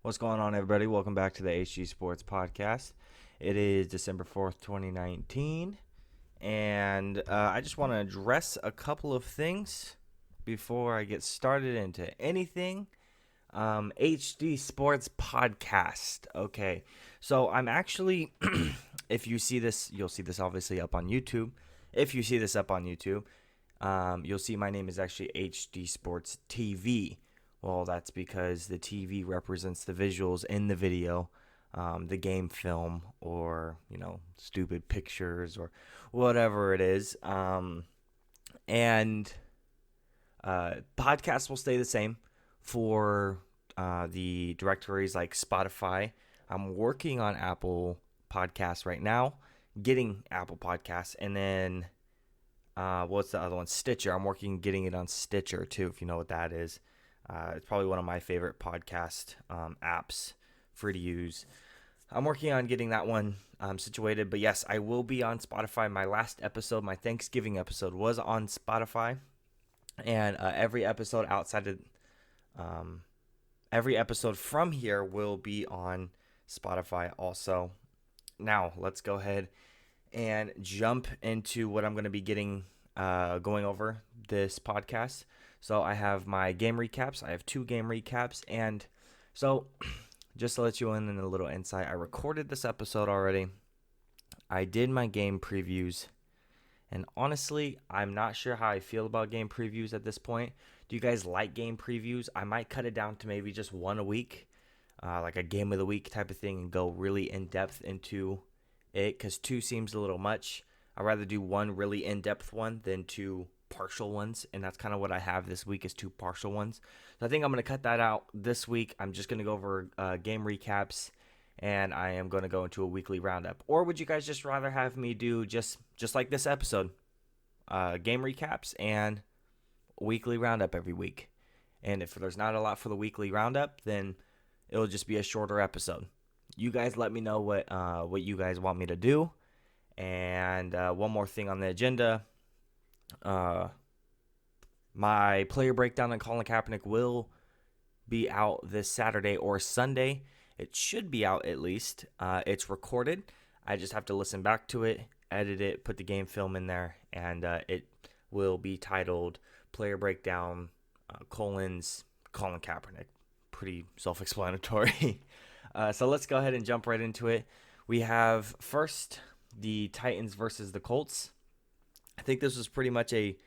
What's going on, everybody? Welcome back to the HG Sports Podcast. It is December 4th, 2019, and I just want to address a couple of things before I get started into anything. HD Sports Podcast. Okay, so I'm actually, if you see this, you'll see this obviously up on YouTube. If you see this up on YouTube, you'll see my name is actually HD Sports TV. Well, that's because the TV represents the visuals in the video, the game film, or, stupid pictures or whatever it is. And podcasts will stay the same for the directories like Spotify. I'm working on Apple Podcasts right now, getting Apple Podcasts, and then what's the other one? Stitcher. I'm working getting it on Stitcher too, if you know what that is. It's probably one of my favorite podcast apps, free to use. I'm working on getting that one situated. But yes, I will be on Spotify. My last episode, my Thanksgiving episode, was on Spotify. And every episode every episode from here will be on Spotify also. Now, let's go ahead and jump into what I'm going to be going over this podcast. So I have my game recaps. I have 2 game recaps. And so just to let you in a little insight, I recorded this episode already. I did my game previews. And honestly, I'm not sure how I feel about game previews at this point. Do you guys like game previews? I might cut it down to maybe just one a week, like a game of the week type of thing, and go really in-depth into it, because 2 seems a little much. I'd rather do one really in-depth one than 2 partial ones, and that's kind of what I have this week is 2 partial ones. So I think I'm going to cut that out this week. I'm just going to go over game recaps, and I am going to go into a weekly roundup. Or would you guys just rather have me do just like this episode, game recaps and weekly roundup every week? And if there's not a lot for the weekly roundup, then it'll just be a shorter episode. You guys let me know what you guys want me to do. And one more thing on the agenda. My player breakdown on Colin Kaepernick will be out this Saturday or Sunday. It should be out at least. It's recorded. I just have to listen back to it, edit it, put the game film in there, and it will be titled Player Breakdown, Colin Kaepernick. Pretty self-explanatory. So let's go ahead and jump right into it. We have first the Titans versus the Colts. I think this was pretty much a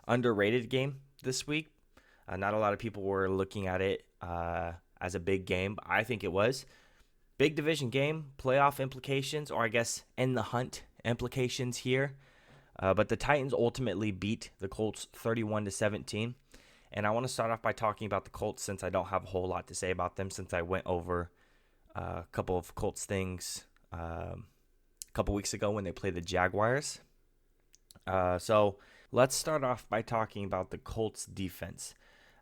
underrated game this week. Not a lot of people were looking at it as a big game, but I think it was. Big division game, playoff implications, or I guess in the hunt implications here. But the Titans ultimately beat the Colts 31-17. And I want to start off by talking about the Colts, since I don't have a whole lot to say about them, since I went over a couple of Colts things a couple weeks ago when they played the Jaguars. So let's start off by talking about the Colts defense.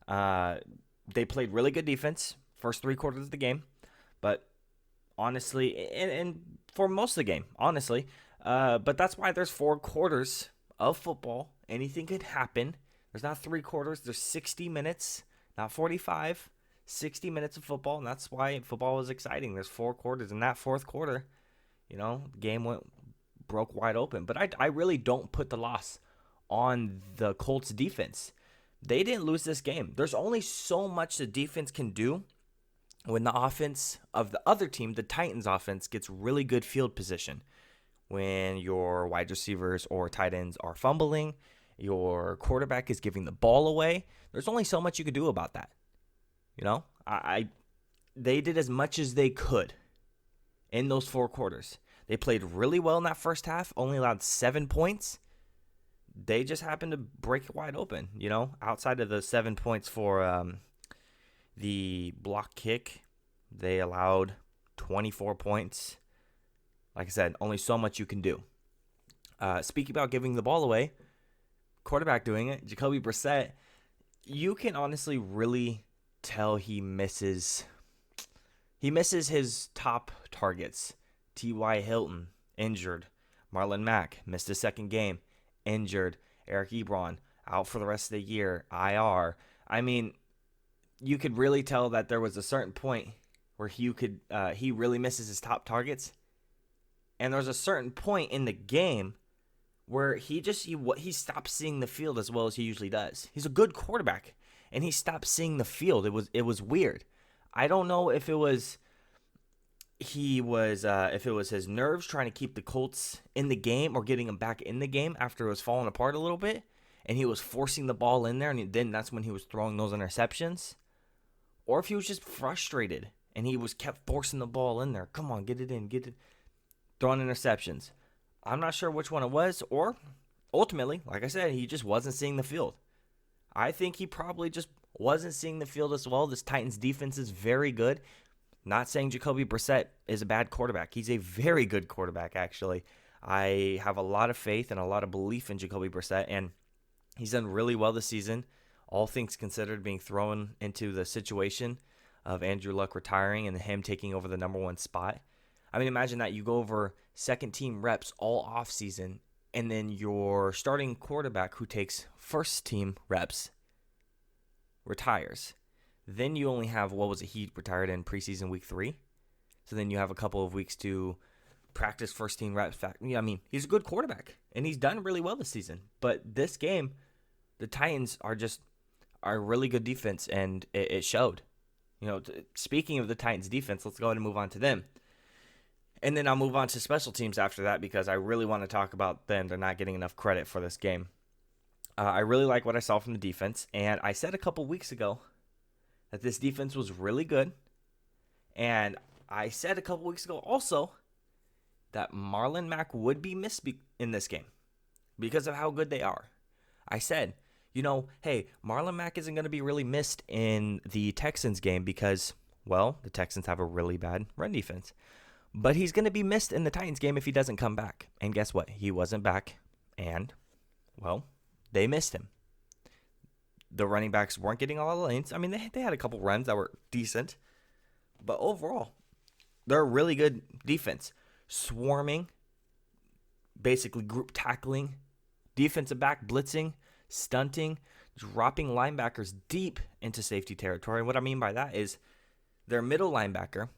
They played really good defense first 3 quarters of the game, but honestly, and for most of the game, honestly, but that's why there's 4 quarters of football. Anything could happen. There's not 3 quarters. There's 60 minutes, not 45, 60 minutes of football, and that's why football is exciting. There's 4 quarters. In that 4th quarter, the game broke wide open. But I really don't put the loss on the Colts defense. They didn't lose this game. There's only so much the defense can do when the offense of the other team, the Titans offense, gets really good field position. When your wide receivers or tight ends are fumbling, your quarterback is giving the ball away, there's only so much you could do about that. They did as much as they could in those 4 quarters. They played really well in that first half, only allowed 7 points. They just happened to break it wide open, outside of the 7 points for the block kick. They allowed 24 points. Like I said, only so much you can do. Speaking about giving the ball away, quarterback doing it, Jacoby Brissett, you can honestly really tell he misses his top targets. T.Y. Hilton, injured. Marlon Mack, missed his 2nd game, injured. Eric Ebron, out for the rest of the year, IR. I mean, you could really tell that there was a certain point where he really misses his top targets. And there's a certain point in the game where he stops seeing the field as well as he usually does. He's a good quarterback, and he stopped seeing the field. It was weird. I don't know if it was his nerves trying to keep the Colts in the game or getting them back in the game after it was falling apart a little bit, and he was forcing the ball in there, and then that's when he was throwing those interceptions, or if he was just frustrated and he was kept forcing the ball in there. Come on, get it in, throwing interceptions. I'm not sure which one it was, or ultimately, like I said, he just wasn't seeing the field. I think he probably just wasn't seeing the field as well. This Titans defense is very good. Not saying Jacoby Brissett is a bad quarterback. He's a very good quarterback, actually. I have a lot of faith and a lot of belief in Jacoby Brissett, and he's done really well this season, all things considered, being thrown into the situation of Andrew Luck retiring and him taking over the number one spot. I mean, imagine that. You go over second-team reps all offseason, and then your starting quarterback who takes first-team reps retires. Then you only have, he retired in preseason week 3. So then you have a couple of weeks to practice first-team reps. I mean, he's a good quarterback, and he's done really well this season. But this game, the Titans are a really good defense, and it showed. Speaking of the Titans defense, let's go ahead and move on to them. And then I'll move on to special teams after that because I really want to talk about them. They're not getting enough credit for this game. I really like what I saw from the defense, and I said a couple weeks ago that this defense was really good. And I said a couple weeks ago also that Marlon Mack would be missed in this game because of how good they are. I said, hey, Marlon Mack isn't going to be really missed in the Texans game because, the Texans have a really bad run defense. But he's going to be missed in the Titans game if he doesn't come back. And guess what? He wasn't back. And, they missed him. The running backs weren't getting all the lanes. I mean, they had a couple runs that were decent. But overall, they're a really good defense. Swarming, basically group tackling, defensive back blitzing, stunting, dropping linebackers deep into safety territory. And what I mean by that is their middle linebacker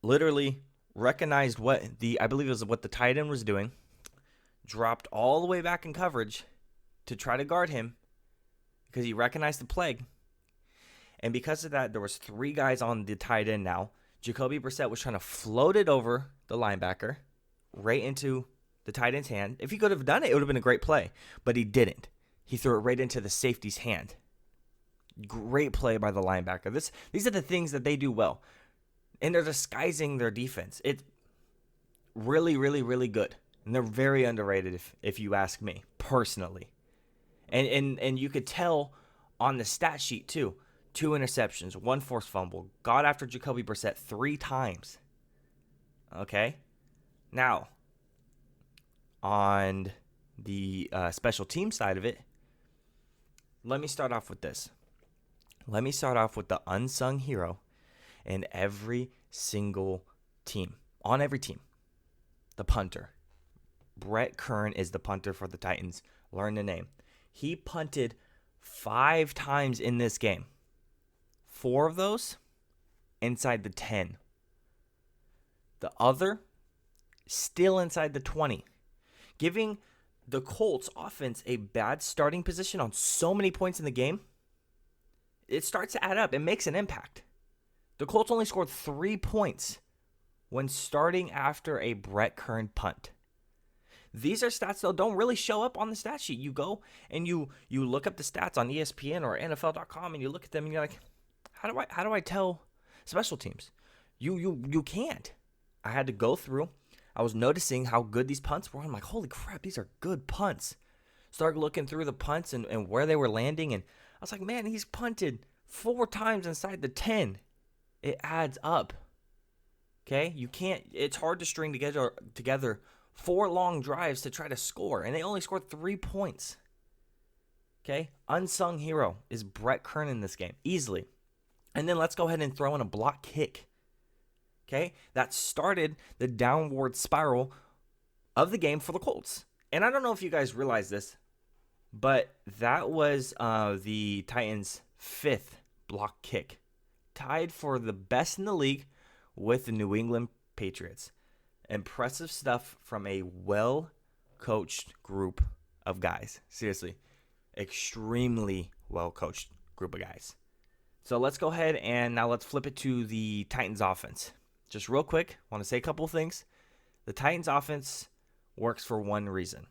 literally recognized what the tight end was doing, dropped all the way back in coverage to try to guard him because he recognized the play. And because of that, there was 3 guys on the tight end now. Jacoby Brissett was trying to float it over the linebacker right into the tight end's hand. If he could have done it, it would have been a great play, but he didn't. He threw it right into the safety's hand. Great play by the linebacker. These are the things that they do well. And they're disguising their defense. It's really, really, really good. And they're very underrated if you ask me, personally. And you could tell on the stat sheet, too. 2 interceptions, 1 forced fumble. Got after Jacoby Brissett 3 times. Okay? Now, on the special team side of it, let me start off with this. Let me start off with the unsung hero in every single team. On every team. The punter. Brett Kern is the punter for the Titans. Learn the name. He punted 5 times in this game. 4 of those inside the 10. The other still inside the 20. Giving the Colts offense a bad starting position on so many points in the game, it starts to add up. It makes an impact. The Colts only scored 3 points when starting after a Brett Kern punt. These are stats that don't really show up on the stat sheet. You go and you look up the stats on ESPN or NFL.com and you look at them and you're like, how do I tell special teams? You can't. I had to go through. I was noticing how good these punts were. I'm like, holy crap, these are good punts. Started looking through the punts and where they were landing, and I was like, man, he's punted 4 times inside the 10. It adds up. Okay? It's hard to string together 4 long drives to try to score, and they only scored 3 points. Okay? Unsung hero is Brett Kern in this game, easily. And then let's go ahead and throw in a block kick. Okay? That started the downward spiral of the game for the Colts. And I don't know if you guys realize this, but that was the Titans' 5th block kick tied for the best in the league with the New England Patriots. Impressive stuff from a well-coached group of guys. Seriously, extremely well-coached group of guys. So let's go ahead and now let's flip it to the Titans offense. Just real quick, want to say a couple of things. The Titans offense works for one reason.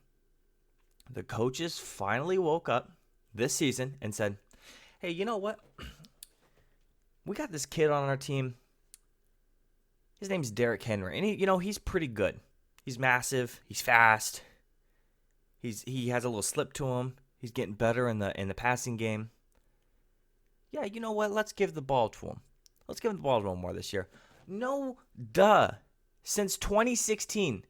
The coaches finally woke up this season and said, hey, you know what? We got this kid on our team. His name's Derrick Henry, and he's pretty good. He's massive. He's fast. He has a little slip to him. He's getting better in the passing game. Yeah, you know what? Let's give the ball to him. Let's give him the ball to him more this year. No, duh. Since 2016,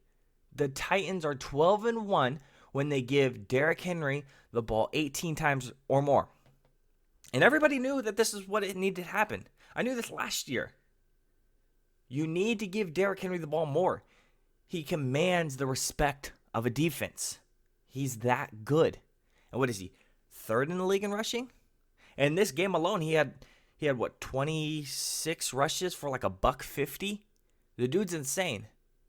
the Titans are 12-1 when they give Derrick Henry the ball 18 times or more. And everybody knew that this is what it needed to happen. I knew this last year. You need to give Derrick Henry the ball more. He commands the respect of a defense. He's that good. And what is he? Third in the league in rushing? And this game alone, he had what, 26 rushes for like $150? The dude's insane.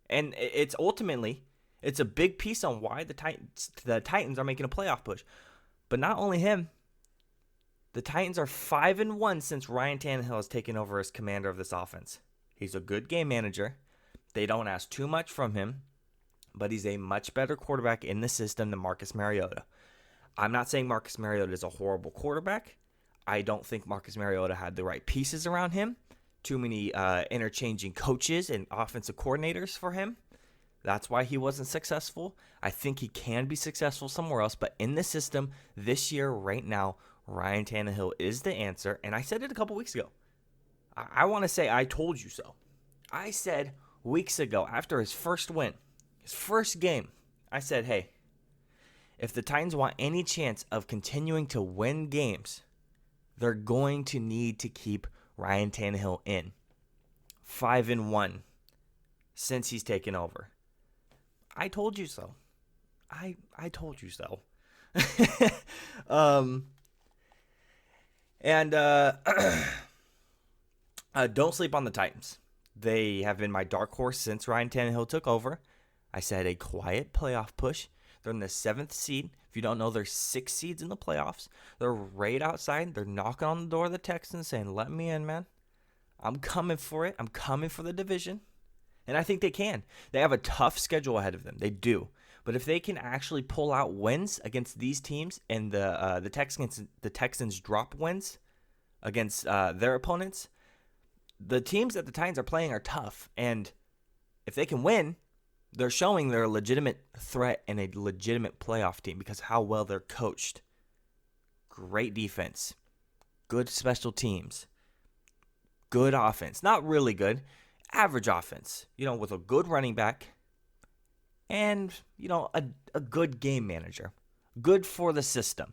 And it's a big piece on why the Titans are making a playoff push. But not only him, the Titans are 5-1 since Ryan Tannehill has taken over as commander of this offense. He's a good game manager. They don't ask too much from him, but he's a much better quarterback in the system than Marcus Mariota. I'm not saying Marcus Mariota is a horrible quarterback. I don't think Marcus Mariota had the right pieces around him. Too many interchanging coaches and offensive coordinators for him. That's why he wasn't successful. I think he can be successful somewhere else, but in the system this year, right now, Ryan Tannehill is the answer, and I said it a couple weeks ago. I want to say I told you so. I said weeks ago, after his first win, his first game, I said, hey, if the Titans want any chance of continuing to win games, they're going to need to keep Ryan Tannehill in. 5-1 since he's taken over. I told you so. I told you so. Don't sleep on the Titans. They have been my dark horse since Ryan Tannehill took over. I said a quiet playoff push. They're in the 7th seed. If you don't know, there's 6 seeds in the playoffs. They're right outside. They're knocking on the door of the Texans saying, let me in, man. I'm coming for it. I'm coming for the division. And I think they can. They have a tough schedule ahead of them. They do. But if they can actually pull out wins against these teams and the Texans drop wins against their opponents, the teams that the Titans are playing are tough. And if they can win, they're showing they're a legitimate threat and a legitimate playoff team because how well they're coached. Great defense. Good special teams. Good offense. Not really good. Average offense. With a good running back. And, a good game manager. Good for the system.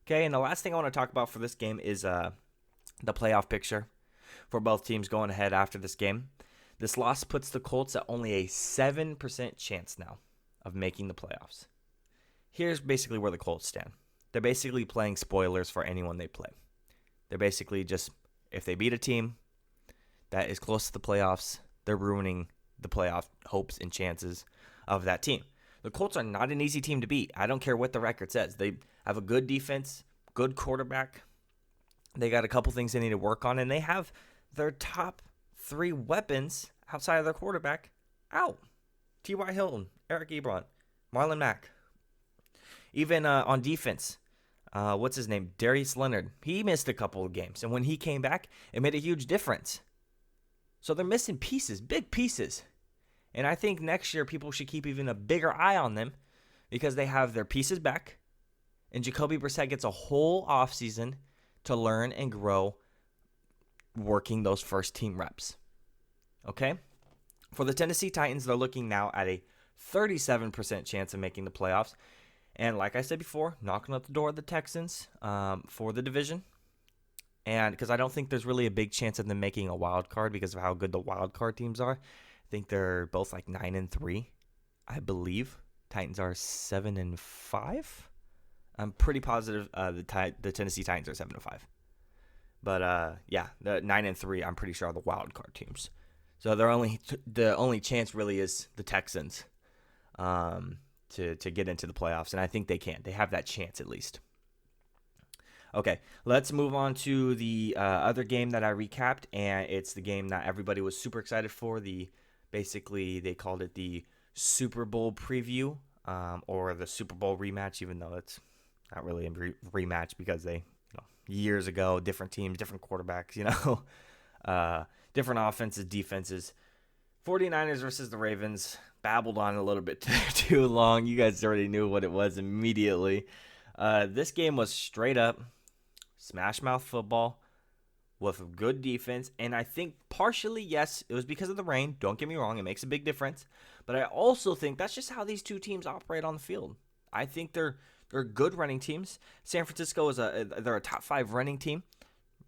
Okay, and the last thing I want to talk about for this game is the playoff picture for both teams going ahead after this game. This loss puts the Colts at only a 7% chance now of making the playoffs. Here's basically where the Colts stand. They're basically playing spoilers for anyone they play. They're basically just, if they beat a team that is close to the playoffs, they're ruining the playoff hopes and chances of that team. The Colts are not an easy team to beat. I don't care what the record says. They have a good defense, good quarterback. They got a couple things they need to work on, and they have their top 3 weapons outside of their quarterback out. T.Y. Hilton, Eric Ebron, Marlon Mack. Even on defense, what's his name? Darius Leonard. He missed a couple of games, and when he came back, it made a huge difference. So they're missing pieces, big pieces. And I think next year people should keep even a bigger eye on them because they have their pieces back, and Jacoby Brissett gets a whole offseason to learn and grow working those first team reps. Okay? For the Tennessee Titans, they're looking now at a 37% chance of making the playoffs. And like I said before, knocking at the door of the Texans for the division. And because I don't think there's really a big chance of them making a wild card because of how good the wild card teams are. I think they're both like 9-3, I believe. Titans are 7-5. I'm pretty positive the Tennessee Titans are 7-5. But yeah, the 9-3, I'm pretty sure are the wild card teams. So the only chance really is the Texans to get into the playoffs, and I think they can. They have that chance at least. Okay, let's move on to the other game that I recapped, and it's the game that everybody was super excited for. Basically, they called it the Super Bowl preview, or the Super Bowl rematch, even though it's not really a rematch because they, years ago, different teams, different quarterbacks, different offenses, defenses. 49ers versus the Ravens. Babbled on a little bit too long. You guys already knew what it was immediately. This game was straight up smash mouth football with good defense, and I think partially, yes, it was because of the rain. Don't get me wrong, it makes a big difference, but I also think that's just how these two teams operate on the field. I think they're good running teams. San Francisco they're a top 5 running team.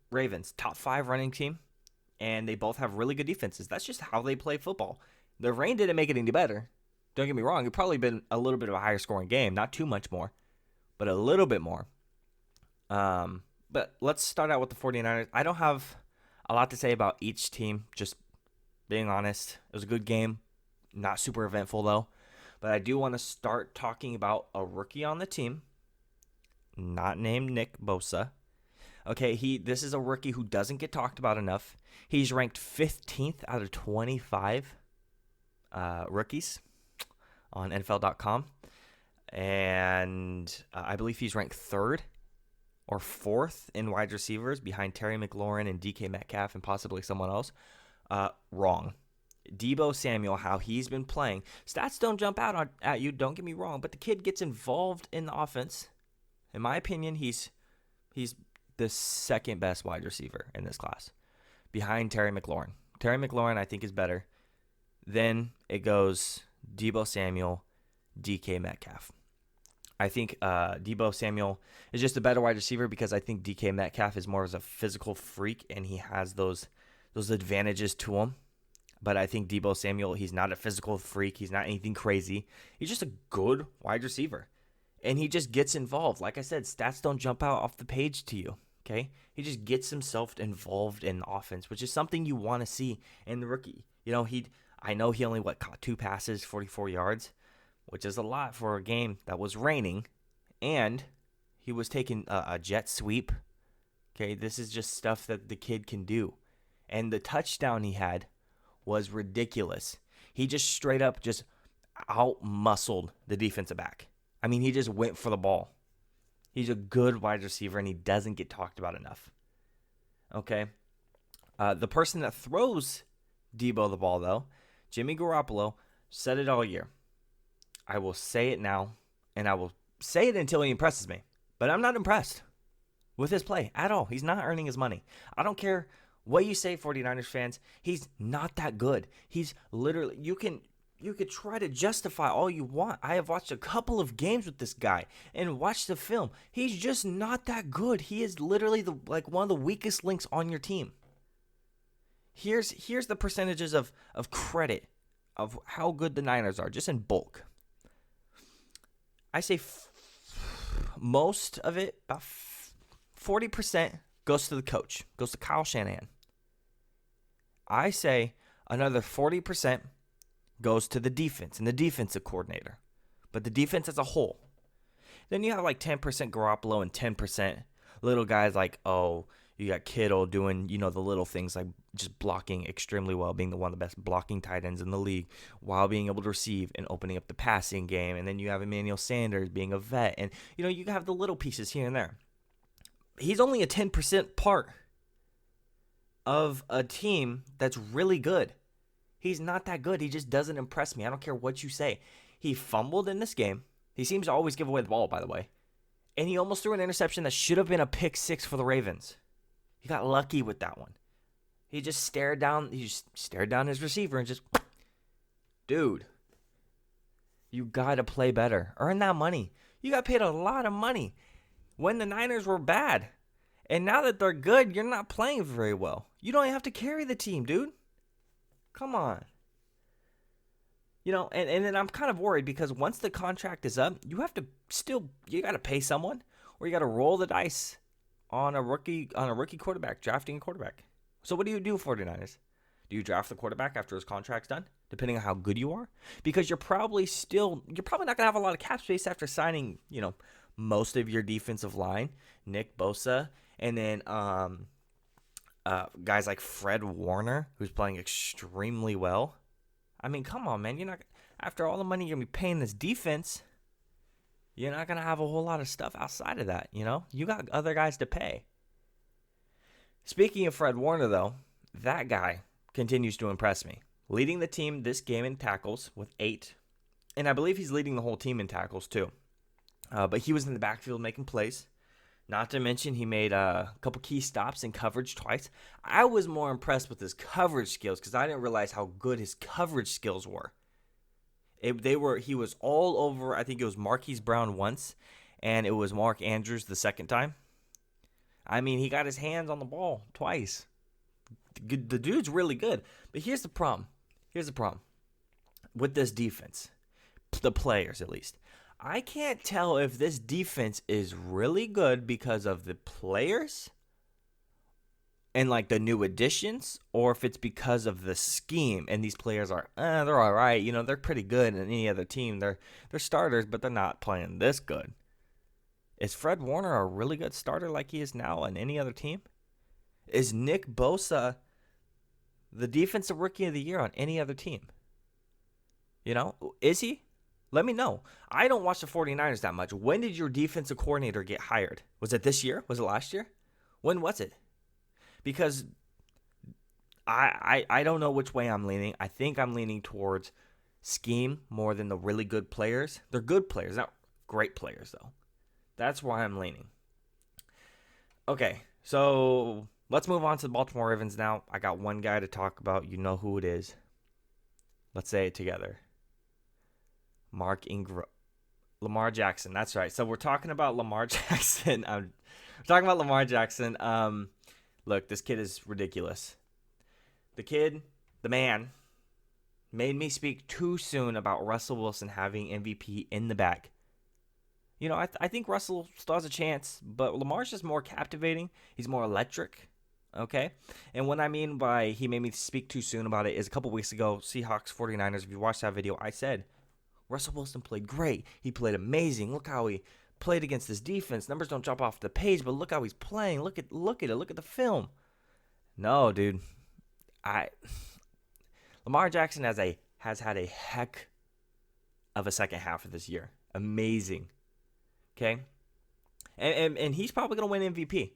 Ravens, top 5 running team, and they both have really good defenses. That's just how they play football. The rain didn't make it any better. Don't get me wrong, it probably been a little bit of a higher scoring game, not too much more, but a little bit more. But let's start out with the 49ers. I don't have a lot to say about each team, just being honest. It was a good game. Not super eventful, though. But I do want to start talking about a rookie on the team, not named Nick Bosa. Okay, this is a rookie who doesn't get talked about enough. He's ranked 15th out of 25 rookies on NFL.com. And I believe he's ranked 3rd or 4th in wide receivers behind Terry McLaurin and DK Metcalf and possibly someone else. Wrong. Deebo Samuel, how he's been playing. Stats don't jump out at you, don't get me wrong, but the kid gets involved in the offense. In my opinion, he's the second best wide receiver in this class behind Terry McLaurin. Terry McLaurin, I think, is better. Then it goes Deebo Samuel, DK Metcalf. I think Deebo Samuel is just a better wide receiver because I think DK Metcalf is more of a physical freak and he has those advantages to him. But I think Deebo Samuel, he's not a physical freak. He's not anything crazy. He's just a good wide receiver. And he just gets involved. Like I said, stats don't jump out off the page to you. Okay? He just gets himself involved in the offense, which is something you want to see in the rookie. I know he only caught 2 passes, 44 yards. Which is a lot for a game that was raining, and he was taking a jet sweep. Okay, this is just stuff that the kid can do. And the touchdown he had was ridiculous. He just straight up just out-muscled the defensive back. I mean, he just went for the ball. He's a good wide receiver, and he doesn't get talked about enough. Okay, the person that throws Deebo the ball, though, Jimmy Garoppolo, said it all year. I will say it now, and I will say it until he impresses me. But I'm not impressed with his play at all. He's not earning his money. I don't care what you say, 49ers fans. He's not that good. He's literally, you could try to justify all you want. I have watched a couple of games with this guy and watched the film. He's just not that good. He is literally one of the weakest links on your team. Here's the percentages of credit of how good the Niners are, just in bulk. I say most of it, about 40%, goes to the coach, goes to Kyle Shanahan. I say another 40% goes to the defense and the defensive coordinator, but the defense as a whole. Then you have 10% Garoppolo and 10% little guys you got Kittle doing, the little things like just blocking extremely well, being one of the best blocking tight ends in the league while being able to receive and opening up the passing game. And then you have Emmanuel Sanders being a vet. And, you have the little pieces here and there. He's only a 10% part of a team that's really good. He's not that good. He just doesn't impress me. I don't care what you say. He fumbled in this game. He seems to always give away the ball, by the way. And he almost threw an interception that should have been a pick 6 for the Ravens. He got lucky with that one. He just stared down his receiver and just, dude, you got to play better. Earn that money. You got paid a lot of money when the Niners were bad. And now that they're good, you're not playing very well. You don't even have to carry the team, dude. Come on. And then I'm kind of worried because once the contract is up, you got to pay someone or you got to roll the dice on a rookie quarterback, drafting a quarterback. So what do you do, 49ers? Do you draft the quarterback after his contract's done, depending on how good you are? Because you're probably not going to have a lot of cap space after signing, most of your defensive line, Nick Bosa, and then guys like Fred Warner, who's playing extremely well. I mean, come on, man. You're not, after all the money you're going to be paying this defense, you're not going to have a whole lot of stuff outside of that, You got other guys to pay. Speaking of Fred Warner, though, that guy continues to impress me. Leading the team this game in tackles with 8. And I believe he's leading the whole team in tackles, too. But he was in the backfield making plays. Not to mention he made a couple key stops in coverage twice. I was more impressed with his coverage skills because I didn't realize how good his coverage skills were. He was all over. I think it was Marquise Brown once, and it was Mark Andrews the second time. I mean, he got his hands on the ball twice. The dude's really good. But here's the problem. With this defense, the players at least. I can't tell if this defense is really good because of the players and like the new additions, or if it's because of the scheme and these players are they're all right, they're pretty good in any other team. They're starters, but they're not playing this good. Is Fred Warner a really good starter like he is now on any other team? Is Nick Bosa the defensive rookie of the year on any other team? Is he? Let me know. I don't watch the 49ers that much. When did your defensive coordinator get hired? Was it this year? Was it last year? When was it? Because I don't know which way I'm leaning. I think I'm leaning towards scheme more than the really good players. They're good players, not great players, though. That's why I'm leaning. Okay, so let's move on to the Baltimore Ravens now. I got one guy to talk about. You know who it is. Let's say it together. Ingram. Lamar Jackson. That's right. So we're talking about Lamar Jackson. Look, this kid is ridiculous. The man, made me speak too soon about Russell Wilson having MVP in the bag. I think Russell still has a chance, but Lamar's just more captivating. He's more electric, okay? And what I mean by he made me speak too soon about it is a couple weeks ago, Seahawks 49ers, if you watched that video, I said, Russell Wilson played great. He played amazing. Look how he played against this defense. Numbers don't jump off the page, but look how he's playing. Look at it. Look at the film. No, dude. Lamar Jackson has had a heck of a second half of this year. Amazing. Okay? And he's probably going to win MVP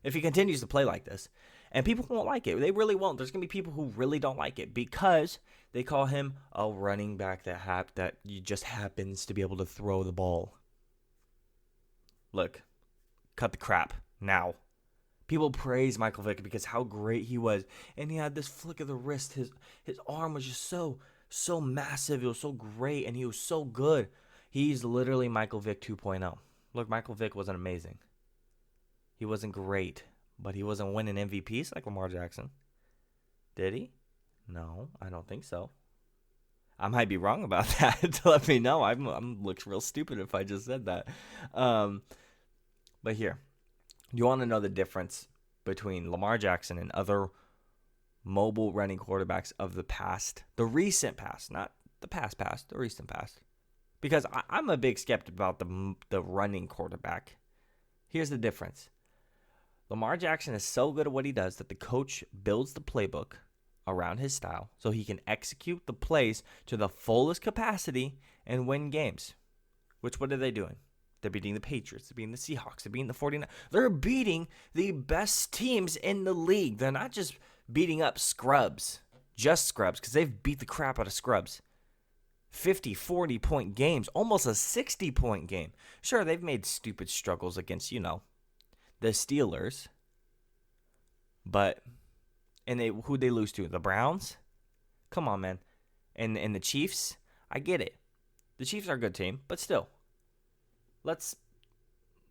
if he continues to play like this. And people won't like it. They really won't. There's going to be people who really don't like it because they call him a running back that just happens to be able to throw the ball. Look, cut the crap now. People praise Michael Vick because how great he was. And he had this flick of the wrist. His arm was just so massive. It was so great, and he was so good. He's literally Michael Vick 2.0. Look, Michael Vick wasn't amazing. He wasn't great, but he wasn't winning MVPs like Lamar Jackson. Did he? No, I don't think so. I might be wrong about that. Let me know. I'm looks real stupid if I just said that. But here, you want to know the difference between Lamar Jackson and other mobile running quarterbacks of the past, the recent past, not the past, the recent past. Because I'm a big skeptic about the running quarterback. Here's the difference. Lamar Jackson is so good at what he does that the coach builds the playbook around his style so he can execute the plays to the fullest capacity and win games. What are they doing? They're beating the Patriots. They're beating the Seahawks. They're beating the 49ers. They're beating the best teams in the league. They're not just beating up scrubs, just scrubs, because they've beat the crap out of scrubs. 50, 40-point games, almost a 60-point game. Sure, they've made stupid struggles against, the Steelers. But, who'd they lose to? The Browns? Come on, man. And the Chiefs? I get it. The Chiefs are a good team, but still.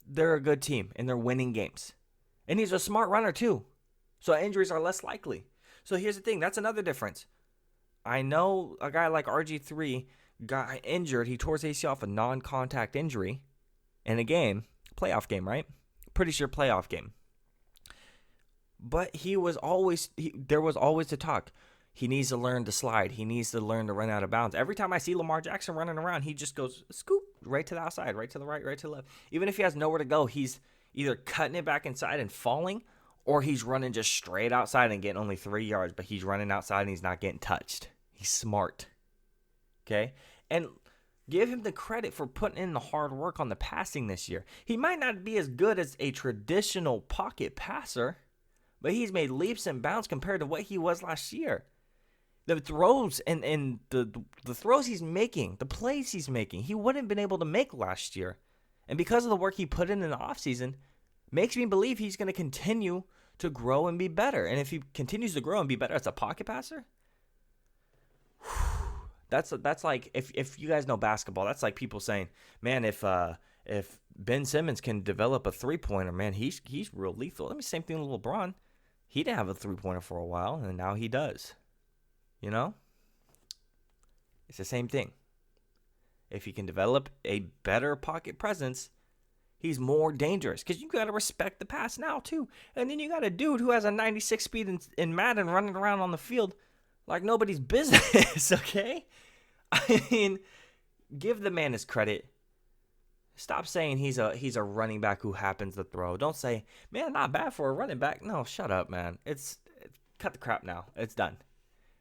They're a good team, and they're winning games. And he's a smart runner, too. So injuries are less likely. So here's the thing. That's another difference. I know a guy like RG3 got injured. He tore his ACL off a non-contact injury in a game. Playoff game, right? Pretty sure playoff game. But there was always the talk. He needs to learn to slide. He needs to learn to run out of bounds. Every time I see Lamar Jackson running around, he just goes scoop right to the outside, right to the right to the left. Even if he has nowhere to go, he's either cutting it back inside and falling, or he's running just straight outside and getting only 3 yards, but he's running outside and he's not getting touched. He's smart. Okay? And give him the credit for putting in the hard work on the passing this year. He might not be as good as a traditional pocket passer, but he's made leaps and bounds compared to what he was last year. The throws and the throws he's making, the plays he's making, he wouldn't have been able to make last year. And because of the work he put in the offseason, makes me believe he's going to continue to grow and be better. And if he continues to grow and be better as a pocket passer, that's like, if you guys know basketball, that's like people saying, man, if Ben Simmons can develop a three-pointer, man, he's real lethal. I mean, same thing with LeBron. He didn't have a three-pointer for a while, and now he does. You know? It's the same thing. If he can develop a better pocket presence, he's more dangerous. Because you got to respect the pass now, too. And then you got a dude who has a 96 speed in Madden running around on the field like nobody's business, okay? I mean, give the man his credit. Stop saying he's a running back who happens to throw. Don't say, man, not bad for a running back. No, shut up, man. Cut the crap now. It's done.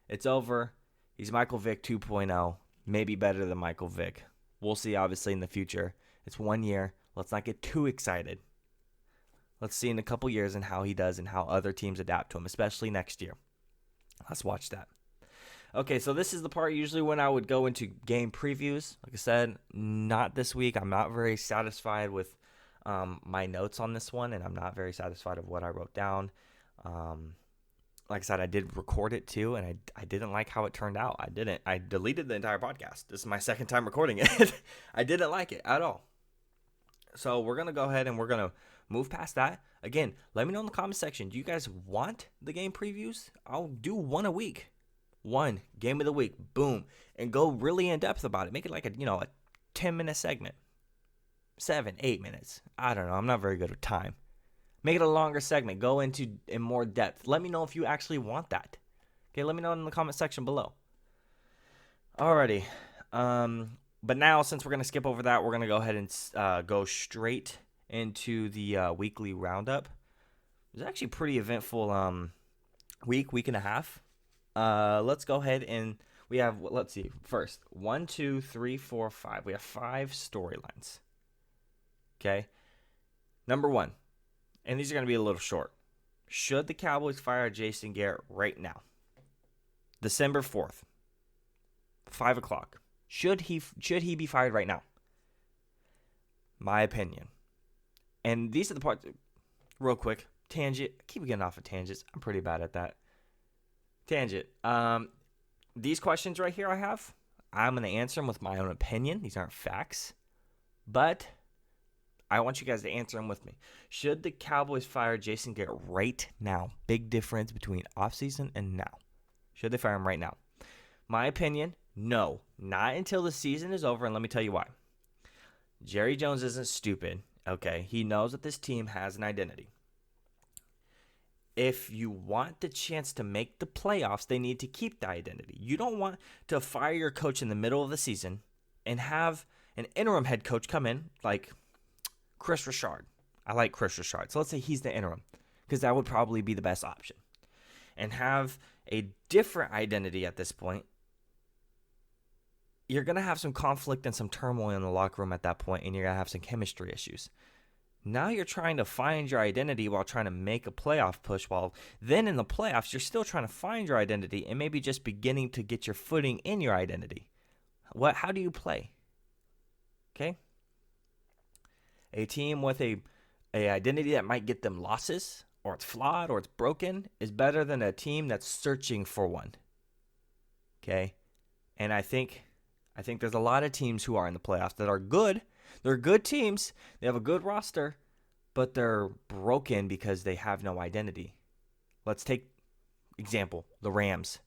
It's over. He's Michael Vick 2.0. Maybe better than Michael Vick. We'll see, obviously, in the future. It's 1 year. Let's not get too excited. Let's see in a couple years and how he does and how other teams adapt to him, especially next year. Let's watch that. Okay, so this is the part usually when I would go into game previews. Like I said, not this week. I'm not very satisfied with my notes on this one, and I'm not very satisfied with what I wrote down. Like I said, I did record it too, and I didn't like how it turned out. I deleted the entire podcast. This is my second time recording it. I didn't like it at all. So we're going to go ahead and we're going to move past that. Again, let me know in the comment section. Do you guys want the game previews? I'll do one a week. One game of the week. Boom. And go really in depth about it. Make it like a 10-minute segment. 7, 8 minutes. I don't know. I'm not very good with time. Make it a longer segment. Go in more depth. Let me know if you actually want that. Okay, let me know in the comment section below. Alrighty. But now, since we're going to skip over that, we're going to go ahead and go straight into the weekly roundup. It was actually a pretty eventful week and a half. Let's go ahead and we have, let's see, first, 1, 2, 3, 4, 5. We have 5 storylines. Okay. Number 1. And these are going to be a little short. Should the Cowboys fire Jason Garrett right now? December 4th, 5 o'clock. Should he be fired right now? My opinion. And these are the parts, real quick, tangent. I keep getting off of tangents. I'm pretty bad at that. Tangent. These questions right here I'm going to answer them with my own opinion. These aren't facts. But I want you guys to answer them with me. Should the Cowboys fire Jason Garrett right now? Big difference between offseason and now. Should they fire him right now? My opinion, no. Not until the season is over, and let me tell you why. Jerry Jones isn't stupid, okay? He knows that this team has an identity. If you want the chance to make the playoffs, they need to keep the identity. You don't want to fire your coach in the middle of the season and have an interim head coach come in like Chris Richard. I like Chris Richard. So let's say he's the interim because that would probably be the best option. And have a different identity at this point. You're going to have some conflict and some turmoil in the locker room at that point, and you're going to have some chemistry issues. Now you're trying to find your identity while trying to make a playoff push, while then in the playoffs, you're still trying to find your identity and maybe just beginning to get your footing in your identity. How do you play? Okay? A team with a identity that might get them losses, or it's flawed, or it's broken, is better than a team that's searching for one. Okay? And I think there's a lot of teams who are in the playoffs that are good. They're good teams. They have a good roster, but they're broken because they have no identity. Let's take example, the Rams.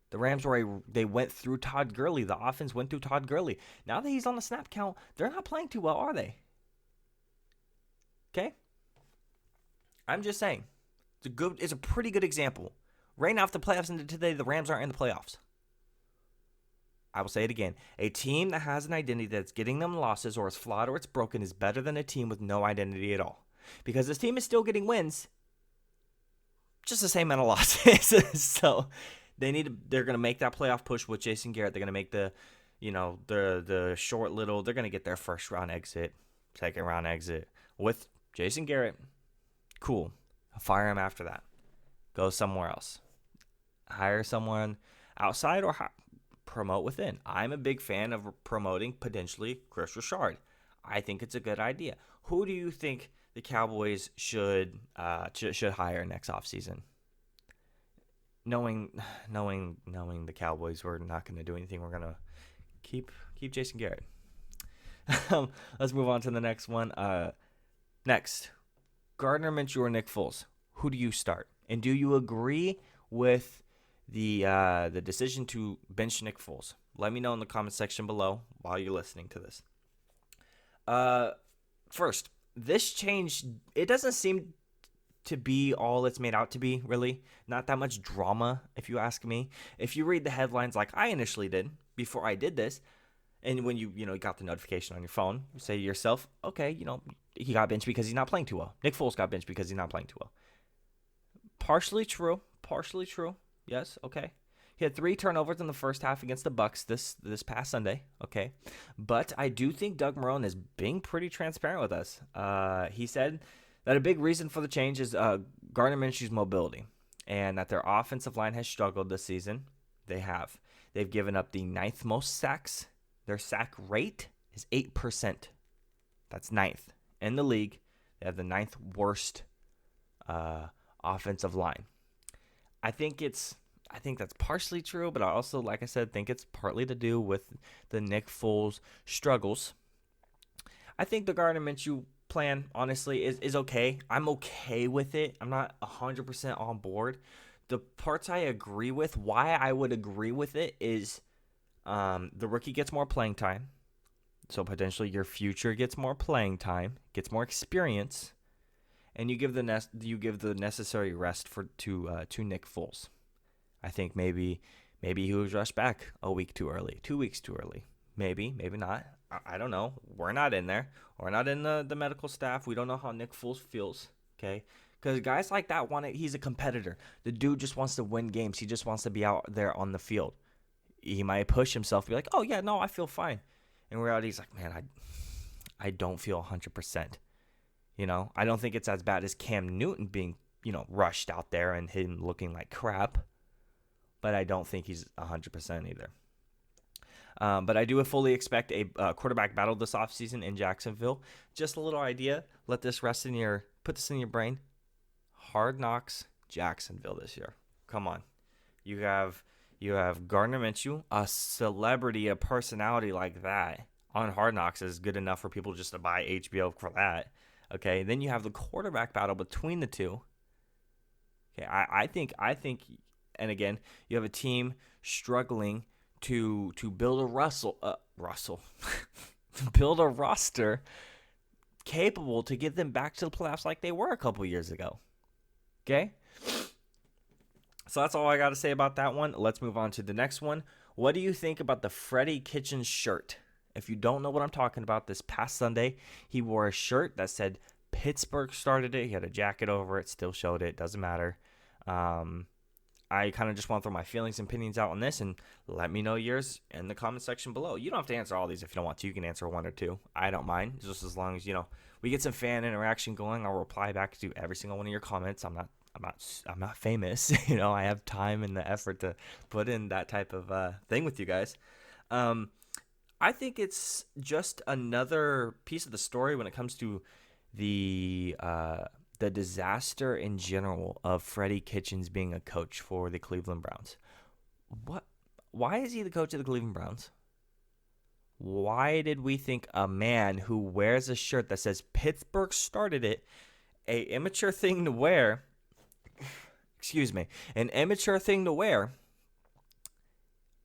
The Rams they went through Todd Gurley. The offense went through Todd Gurley. Now that he's on the snap count, they're not playing too well, are they? Okay? I'm just saying. It's a pretty good example. Right now, if the playoffs ended today, the Rams aren't in the playoffs. I will say it again. A team that has an identity that's getting them losses or is flawed or it's broken is better than a team with no identity at all. Because this team is still getting wins, just the same amount of losses. So they're going to make that playoff push with Jason Garrett. They're going to make the short little, they're going to get their first round exit, second round exit with Jason Garrett. Cool. Fire him after that. Go somewhere else. Hire someone outside or promote within. I'm a big fan of promoting potentially Chris Richard. I think it's a good idea. Who do you think the Cowboys should hire next offseason? Knowing the Cowboys, we're not going to do anything. We're going to keep Jason Garrett. Let's move on to the next one. Next, Gardner Minshew or Nick Foles. Who do you start? And do you agree with the decision to bench Nick Foles? Let me know in the comment section below while you're listening to this. First, this change, it doesn't seem to be all it's made out to be, really. Not that much drama, if you ask me. If you read the headlines like I initially did before I did this, and when you got the notification on your phone, you say to yourself, okay, he got benched because he's not playing too well. Nick Foles got benched because he's not playing too well. Partially true. Yes, okay. He had 3 turnovers in the first half against the Bucs this past Sunday, okay. But I do think Doug Marrone is being pretty transparent with us. He said that a big reason for the change is Gardner Minshew's mobility and that their offensive line has struggled this season. They have. They've given up the 9th most sacks. Their sack rate is 8%. That's 9th in the league. They have the 9th worst offensive line. I think that's partially true, but I also, like I said, think it's partly to do with the Nick Foles struggles. I think the Gardner Minshew plan, honestly, is okay. I'm okay with it. I'm not 100% on board. The parts I agree with, why I would agree with it is the rookie gets more playing time. So potentially your future gets more playing time, gets more experience, and you give the necessary rest to Nick Foles. I think maybe he was rushed back a week too early, 2 weeks too early. Maybe not. I don't know. We're not in there. We're not in the medical staff. We don't know how Nick Foles feels, okay? Because guys like that he's a competitor. The dude just wants to win games. He just wants to be out there on the field. He might push himself, be like, oh, yeah, no, I feel fine. In reality, he's like, man, I don't feel 100%. I don't think it's as bad as Cam Newton being, rushed out there and him looking like crap. But I don't think he's 100% either. But I do fully expect a quarterback battle this offseason in Jacksonville. Just a little idea. Put this in your brain. Hard Knocks, Jacksonville this year. Come on. You have Gardner Minshew, a celebrity, a personality like that on Hard Knocks is good enough for people just to buy HBO for that. Okay, then you have the quarterback battle between the two. Okay, I think, and again, you have a team struggling to build build a roster capable to get them back to the playoffs like they were a couple years ago. Okay? So that's all I got to say about that one. Let's move on to the next one. What do you think about the Freddie Kitchens shirt? If you don't know what I'm talking about, this past Sunday, he wore a shirt that said Pittsburgh started it. He had a jacket over it, still showed it. Doesn't matter. I kind of just want to throw my feelings and opinions out on this, and let me know yours in the comment section below. You don't have to answer all these if you don't want to. You can answer 1 or 2. I don't mind, just as long as, we get some fan interaction going. I'll reply back to every single one of your comments. I'm not famous. I have time and the effort to put in that type of thing with you guys. I think it's just another piece of the story when it comes to the disaster in general of Freddie Kitchens being a coach for the Cleveland Browns. Why is he the coach of the Cleveland Browns? Why did we think a man who wears a shirt that says Pittsburgh started it, an immature thing to wear,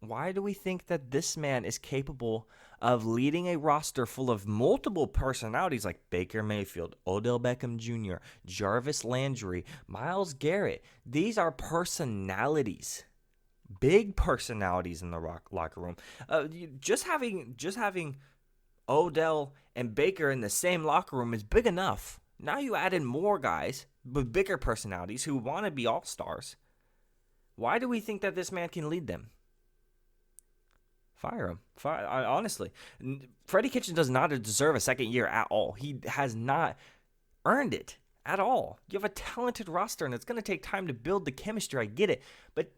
Why do we think that this man is capable of leading a roster full of multiple personalities like Baker Mayfield, Odell Beckham Jr., Jarvis Landry, Myles Garrett? These are personalities, big personalities in the locker room. Just having Odell and Baker in the same locker room is big enough. Now you add in more guys with bigger personalities who want to be all-stars. Why do we think that this man can lead them? Fire him. Honestly, Freddie Kitchens does not deserve a second year at all. He has not earned it at all. You have a talented roster, and it's going to take time to build the chemistry. I get it. But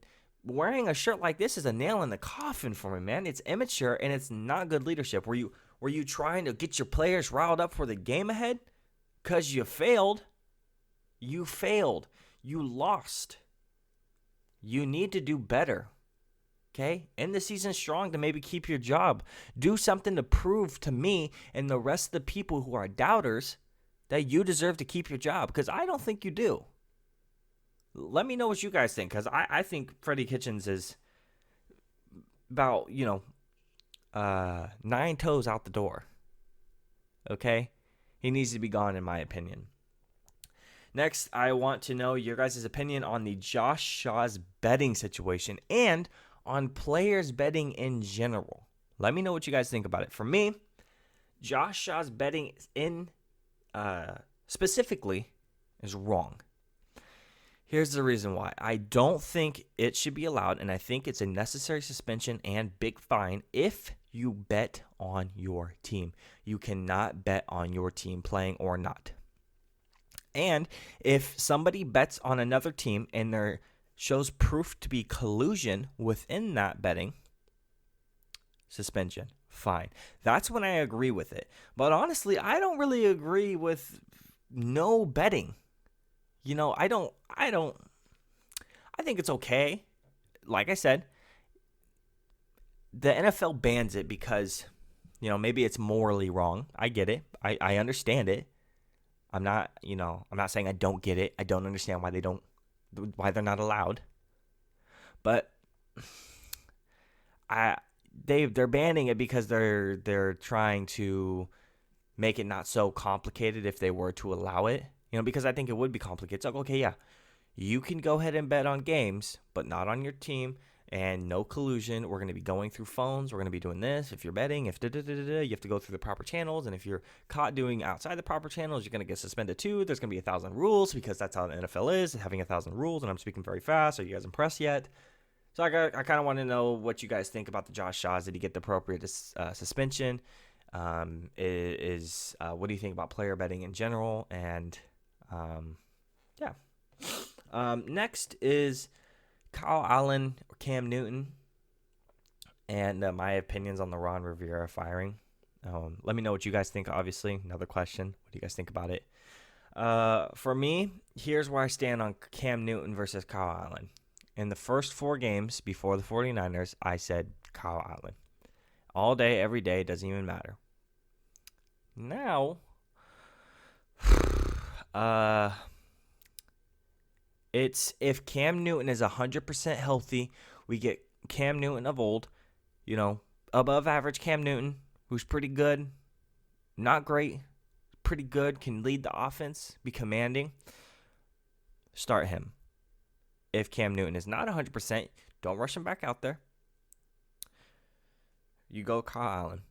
wearing a shirt like this is a nail in the coffin for me, man. It's immature, and it's not good leadership. Were you trying to get your players riled up for the game ahead? Because you failed. You failed. You lost. You need to do better. Okay? End the season strong to maybe keep your job. Do something to prove to me and the rest of the people who are doubters that you deserve to keep your job, because I don't think you do. Let me know what you guys think, because I think Freddie Kitchens is about, 9 toes out the door. Okay? He needs to be gone, in my opinion. Next, I want to know your guys' opinion on the Josh Shaw's betting situation and on players betting in general. Let me know what you guys think about it. For me, Josh Shaw's betting specifically is wrong. Here's the reason why. I don't think it should be allowed, and I think it's a necessary suspension and big fine if you bet on your team. You cannot bet on your team playing or not. And if somebody bets on another team and there shows proof to be collusion within that betting, suspension, fine. That's when I agree with it. But honestly, I don't really agree with no betting. I think it's okay. Like I said, the NFL bans it because, maybe it's morally wrong. I get it. I understand it. I'm not saying I don't get it. I don't understand why they're not allowed. But they're banning it because they're trying to make it not so complicated if they were to allow it. Because I think it would be complicated. It's like, okay, yeah, you can go ahead and bet on games, but not on your team, and no collusion. We're going to be going through phones. We're going to be doing this. If you're betting, you have to go through the proper channels, and if you're caught doing outside the proper channels, you're going to get suspended too. There's going to be 1,000 rules because that's how the NFL is, having 1,000 rules, and I'm speaking very fast. Are you guys impressed yet? So I kind of want to know what you guys think about the Josh Shaws. Did he get the appropriate suspension? What do you think about player betting in general? And yeah. Next is Kyle Allen or Cam Newton, and my opinions on the Ron Rivera firing. Let me know what you guys think. Obviously, another question. What do you guys think about it? For me, here's where I stand on Cam Newton versus Kyle Allen. In the first 4 games before the 49ers, I said Kyle Allen. All day, every day, doesn't even matter. Now, it's if Cam Newton is 100% healthy, we get Cam Newton of old, above average Cam Newton, who's pretty good, not great, pretty good, can lead the offense, be commanding. Start him. If Cam Newton is not 100%, don't rush him back out there. You go Kyle Allen.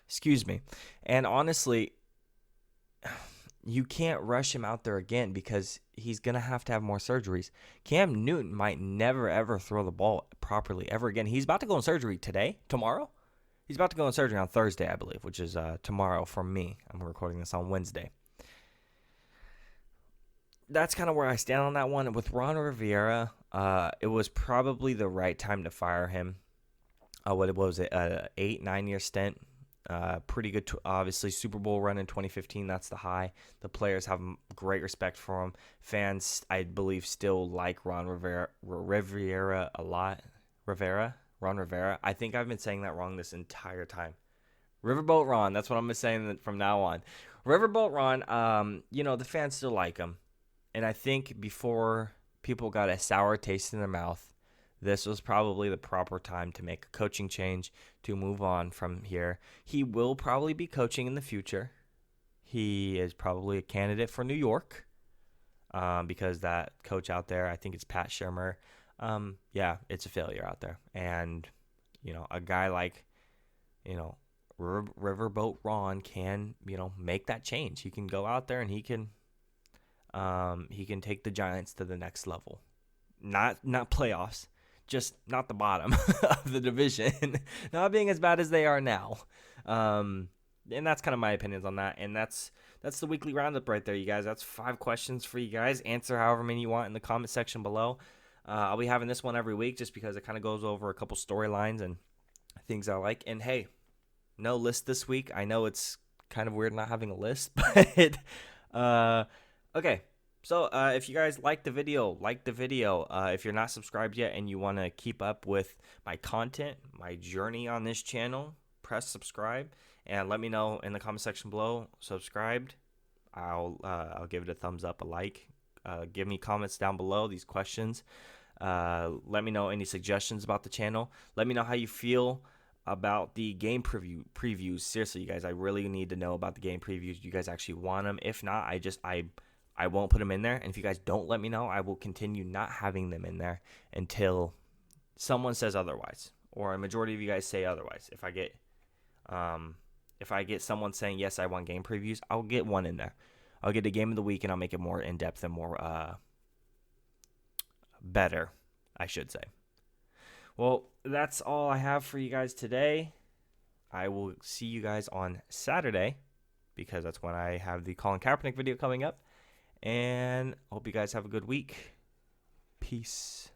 Excuse me. And honestly, you can't rush him out there again because he's going to have more surgeries. Cam Newton might never, ever throw the ball properly ever again. He's about to go in surgery tomorrow? He's about to go in surgery on Thursday, I believe, which is tomorrow for me. I'm recording this on Wednesday. That's kind of where I stand on that one. With Ron Rivera, it was probably the right time to fire him. What was it? 8-9 year stint. Pretty good, obviously, Super Bowl run in 2015. That's the high. The players have great respect for him. Fans, I believe, still like Ron Rivera a lot. Ron Rivera. I think I've been saying that wrong this entire time. Riverboat Ron. That's what I'm saying from now on. Riverboat Ron. The fans still like him. And I think before people got a sour taste in their mouth, this was probably the proper time to make a coaching change to move on from here. He will probably be coaching in the future. He is probably a candidate for New York because that coach out there, I think it's Pat Shurmur. Yeah, it's a failure out there. And, a guy like, Riverboat Ron can, make that change. He can go out there and he can take the Giants to the next level. Not playoffs, just not the bottom of the division, not being as bad as they are now. And that's kind of my opinions on that. And that's the weekly roundup right there, you guys. That's 5 questions for you guys. Answer however many you want in the comment section below. I'll be having this one every week just because it kind of goes over a couple storylines and things I like. And hey, no list this week. I know it's kind of weird not having a list, but okay. So if you guys like the video, if you're not subscribed yet and you want to keep up with my content, my journey on this channel, press subscribe and let me know in the comment section below. Subscribed, I'll give it a thumbs up, a like. Give me comments down below, these questions. Let me know any suggestions about the channel. Let me know how you feel about the game previews. Seriously, you guys, I really need to know about the game previews. Do you guys actually want them? If not, I won't put them in there. And if you guys don't let me know, I will continue not having them in there until someone says otherwise, or a majority of you guys say otherwise. If I get someone saying yes, I want game previews, I'll get one in there. I'll get a game of the week and I'll make it more in depth and more better, I should say. Well, that's all I have for you guys today. I will see you guys on Saturday because that's when I have the Colin Kaepernick video coming up. And hope you guys have a good week. Peace.